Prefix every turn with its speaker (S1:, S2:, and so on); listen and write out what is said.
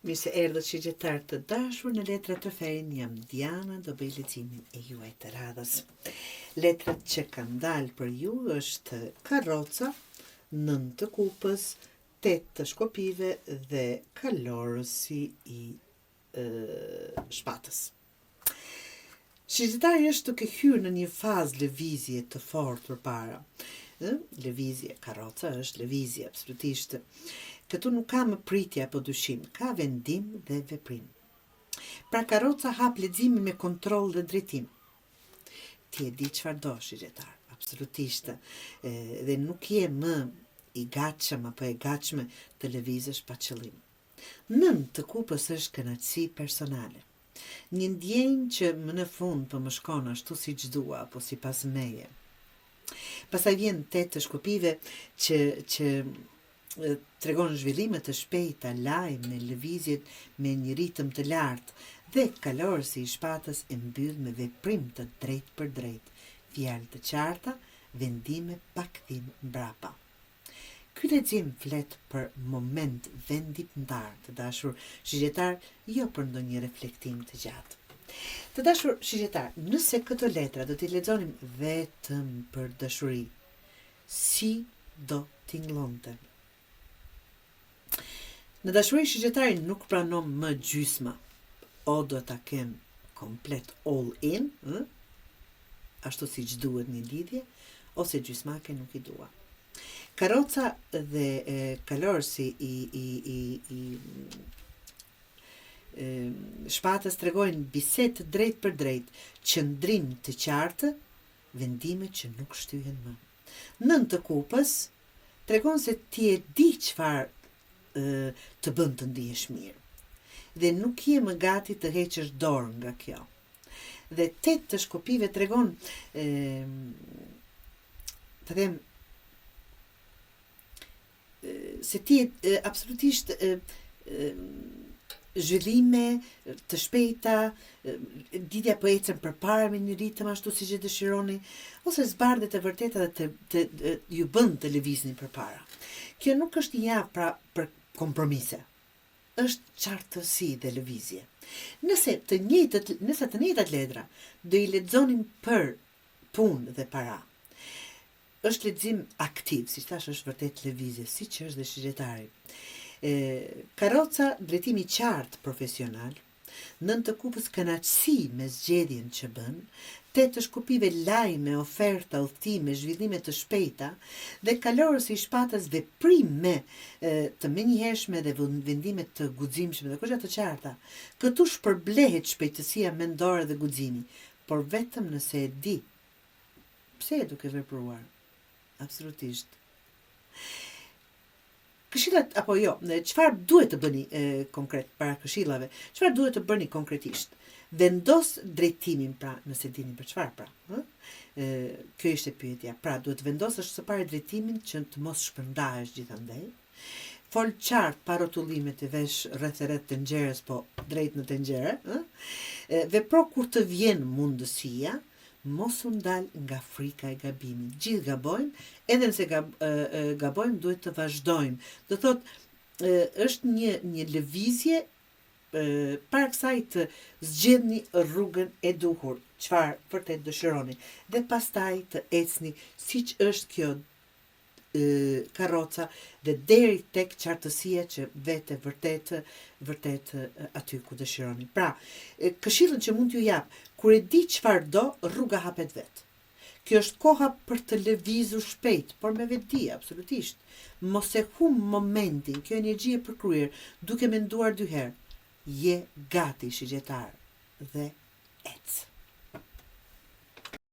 S1: Mirë se erdhët shigjetar të dashur në Letrat të Ferin, jam Diana, do bëj leximin e juaj të radhës. Letrat që kanë dalë për ju është Karroca, 9 të kupës, 8 të shkopive dhe Kalorësi i shpatës. Shigjetari është duke hyrë në një fazë lëvizje të fortë përpara. Lëvizje, Karroca është lëvizje, absolutisht. Këtu nuk ka më pritje apo dyshim, ka vendim dhe veprim. Pra Karroca hap leximin me kontroll dhe drejtim. Ti e di çfarë do, shigjetar, absolutisht. Dhe nuk je më i gatshëm apo e gatshme të lëvizësh pa qëllim. 9 të kupës është kënaqësi personale. Një ndjenjë që më në fund po më shkon ashtu siç dua apo sipas meje. Pastaj vjen 8 të shkopive që tregon zhvillime të shpejta, lajme, lëvizjet me një ritëm të lartë dhe Kalorësi i shpatës e mbyll me veprim të drejtë për drejtë, fjalë të qarta, vendime pa kthim mbrapa. Ky lexim flet për moment vendimtar, të dashur shigjetar, jo për ndonjë reflektim të gjatë. Të dashur shigjetar, nëse këto letra do t'i lexonim vetëm për dashuri, si do t'ingëllonte? Në dashuri shigjetari nuk pranon më gjysma, o do ta kem komplet all in, ashtu siç duhet një lidhje, ose gjysmake nuk i dua. Karroca dhe Kalorësi i shpatës tregojnë bisedë drejt për drejt, qëndrim të qartë, vendime që nuk shtyhen më. 9 të kupës tregon se ti e di çfarë të bën të ndihesh mirë. Dhe nuk je më gati të heqësh dorë nga kjo. Dhe 8 të shkopive tregon të them se ti absolutisht zhvillime të shpejta, ditja po ecën përpara me një ritëm ashtu siç e dëshironi, ose zbardhjet e vërteta të ju bën të lëvizni përpara. Kjo nuk është një javë pra për kompromise. Është qartësi dhe lëvizje. Nëse të njëjtat letra do i lexonin për punë dhe para, është lexim aktiv, siç thash, është vërtet lëvizje, siç është dhe shigjetari. Karroca, drejtimi qartë profesional, 9 të kupës kënaqësi me zgjedhjen që bën, 8 të shkopive lajme, oferta, udhëtime, zhvillime të shpejta dhe Kalorësi i shpatës veprime të menjëhershme dhe vendime të guximshme dhe kësha të qarta. Këtu shpërblehet shpejtësia mendore dhe guximi, por vetëm nëse e di pse e duke vepruar. Absolutisht. Këshillat apo jo, çfarë duhet të bëni konkret para këshillave? Çfarë duhet të bëni konkretisht? Vendos drejtimin, pra, nëse dini për çfarë, pra. Kjo ishte pyetja. Pra, duhet vendosësh së pari drejtimin që të mos shpërndahesh gjithandej. Fol qartë pa rrotullime të vesh rreth tenxherës, po drejt në tenxhere. Vepro kur të vjen mundësia, mos u ndal nga frika e gabimit. Gjithë gabojmë, edhe nëse gabojmë duhet të vazhdojmë. Do thotë është një lëvizje para kësaj të zgjedhni rrugën e duhur, çfarë vërtet dëshironi, dhe pastaj të ecni siç është kjo karroca dhe deri tek qartësia që vete vërtet aty ku dëshironi. Pra, këshillën që mund t'ju jap, kur e di çfarë do, rruga hapet vet. Kjo është koha për të lëvizur shpejt, por me vetdi, absolutisht. Mos e humb momentin, kjo energji e përkryer, duke menduar 2 herë. Je gati, shigjetar, dhe ec.